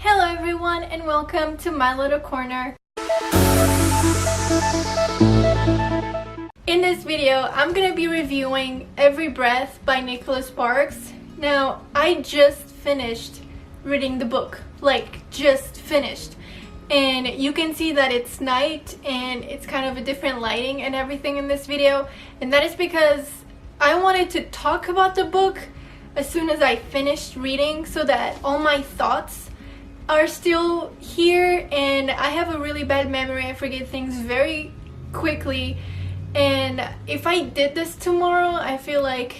Hello everyone and welcome to my little corner. In this video, I'm gonna be reviewing Every Breath by Nicholas Sparks. Now, I just finished reading the book, just finished. And you can see that it's night and it's kind of a different lighting and everything in this video. And that is because I wanted to talk about the book as soon as I finished reading so that all my thoughts are still here. And I have a really bad memory. I forget things very quickly. And if I did this tomorrow, I feel like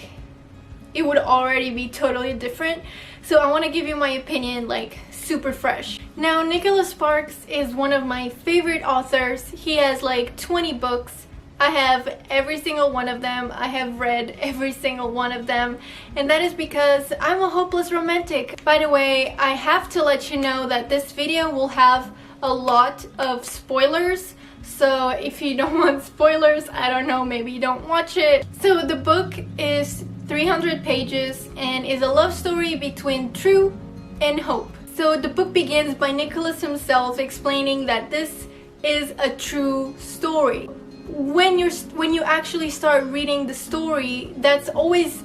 it would already be totally different. So I want to give you my opinion super fresh. Now, Nicholas Sparks is one of my favorite authors. He has 20 books. I have every single one of them. I have read every single one of them, and that is because I'm a hopeless romantic. By the way, I have to let you know that this video will have a lot of spoilers, so if you don't want spoilers, I don't know, maybe you don't watch it. So the book is 300 pages and is a love story between True and Hope. So the book begins by Nicholas himself explaining that this is a true story. When you actually start reading the story, that's always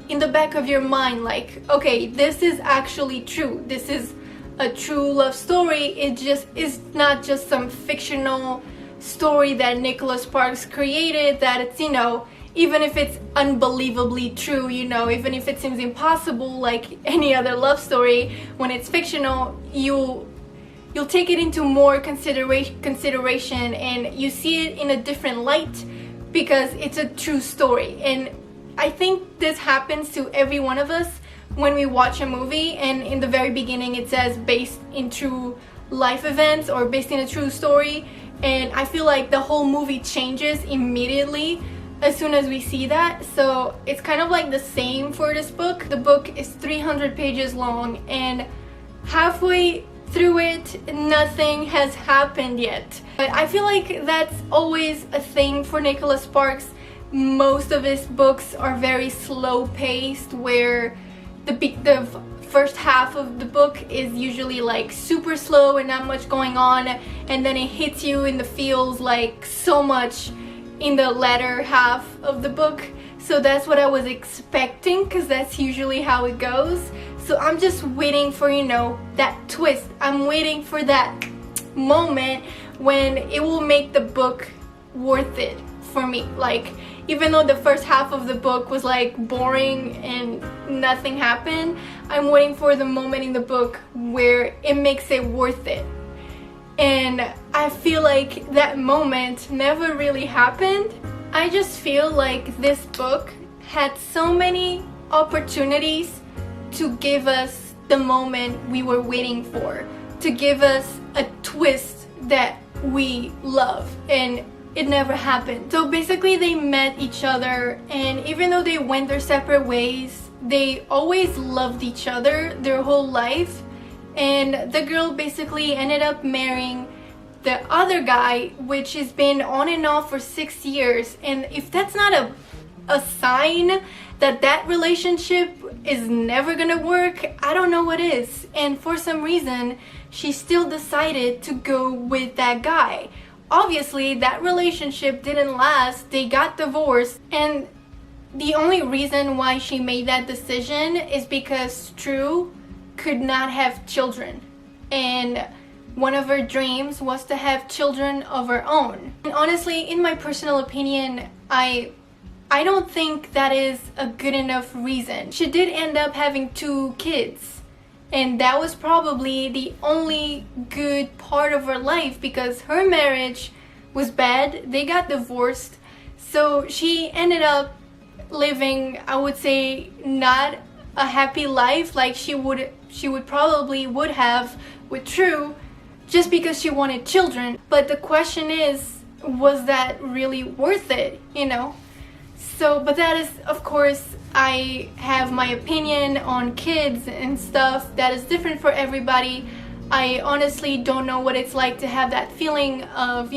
in the back of your mind, okay, this is actually true. This is a true love story. It's not just some fictional story that Nicholas Sparks created, that it's, even if it's unbelievably true, even if it seems impossible like any other love story, when it's fictional, you'll take it into more consideration and you see it in a different light because it's a true story. And I think this happens to every one of us when we watch a movie and in the very beginning it says based in true life events or based in a true story, and I feel like the whole movie changes immediately as soon as we see that. So it's kind of like the same for this book. The book is 300 pages long and halfway through it, nothing has happened yet. But I feel like that's always a thing for Nicholas Sparks. Most of his books are very slow paced, where the first half of the book is usually super slow and not much going on, and then it hits you in the feels so much in the latter half of the book. So that's what I was expecting, because that's usually how it goes. So I'm just waiting for, that twist. I'm waiting for that moment when it will make the book worth it for me. Even though the first half of the book was boring and nothing happened, I'm waiting for the moment in the book where it makes it worth it. And I feel like that moment never really happened. I just feel like this book had so many opportunities to give us the moment we were waiting for, to give us a twist that we love, and it never happened. So basically they met each other, and even though they went their separate ways, they always loved each other their whole life. And the girl basically ended up marrying the other guy, which has been on and off for 6 years. And if that's not a sign that that relationship is never gonna work, I don't know what is. And for some reason, she still decided to go with that guy. Obviously, that relationship didn't last. They got divorced, and the only reason why she made that decision is because True could not have children, and one of her dreams was to have children of her own. And honestly, in my personal opinion, I don't think that is a good enough reason. She did end up having 2 kids, and that was probably the only good part of her life, because her marriage was bad. They got divorced, so she ended up living, I would say, not a happy life like she would probably would have with True, just because she wanted children. But the question is, was that really worth it, So, but that is, of course, I have my opinion on kids and stuff that is different for everybody. I honestly don't know what it's like to have that feeling of,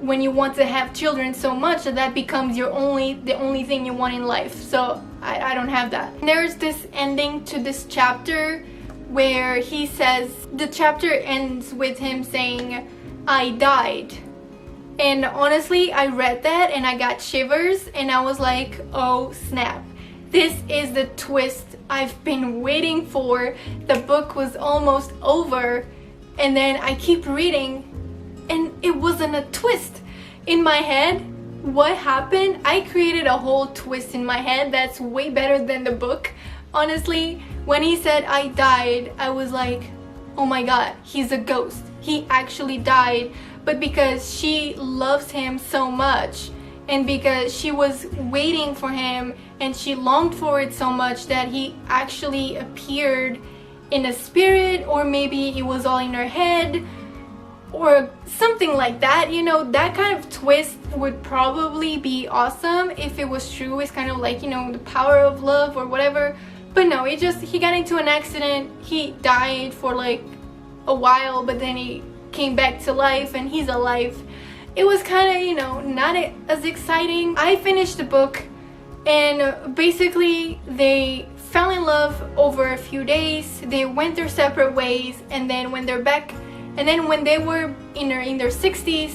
when you want to have children so much that becomes the only thing you want in life. So I don't have that. There's this ending to this chapter where he says, the chapter ends with him saying, "I died." And honestly, I read that and I got shivers and I was like, oh snap. This is the twist I've been waiting for. The book was almost over and then I keep reading and it wasn't a twist. In my head, what happened? I created a whole twist in my head that's way better than the book. Honestly, when he said I died, I was like, oh my god, he's a ghost. He actually died. But because she loves him so much and because she was waiting for him and she longed for it so much that he actually appeared in a spirit, or maybe it was all in her head or something like that. You know, that kind of twist would probably be awesome if it was true. It's kind of like, you know, the power of love or whatever. But no, he got into an accident. He died for like a while, but then he came back to life and he's alive. It was kind of, you know, not as exciting. I finished the book and basically they fell in love over a few days. They went their separate ways, and then when they're back, and then when they were in their 60s,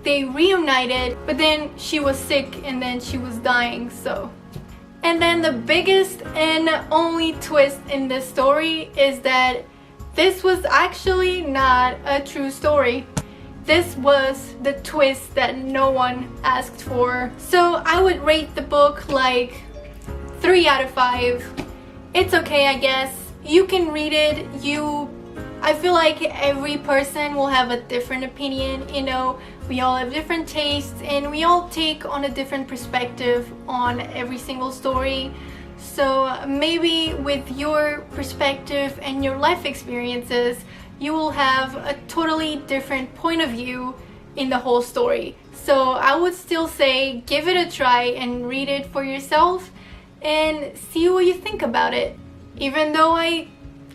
they reunited, but then she was sick and then she was dying. So, and then the biggest and only twist in this story is that this was actually not a true story. This was the twist that no one asked for. So I would rate the book like 3 out of 5. It's okay, I guess. You can read it. I feel like every person will have a different opinion, you know. We all have different tastes and we all take on a different perspective on every single story. So maybe with your perspective and your life experiences, you will have a totally different point of view in the whole story. So I would still say give it a try and read it for yourself and see what you think about it, even though I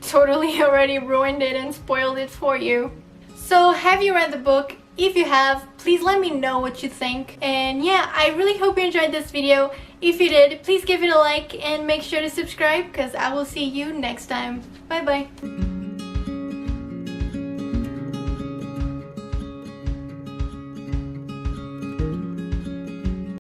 totally already ruined it and spoiled it for you. So have you read the book? If you have, please let me know what you think. And yeah, I really hope you enjoyed this video. If you did, please give it a like and make sure to subscribe, because I will see you next time. Bye bye.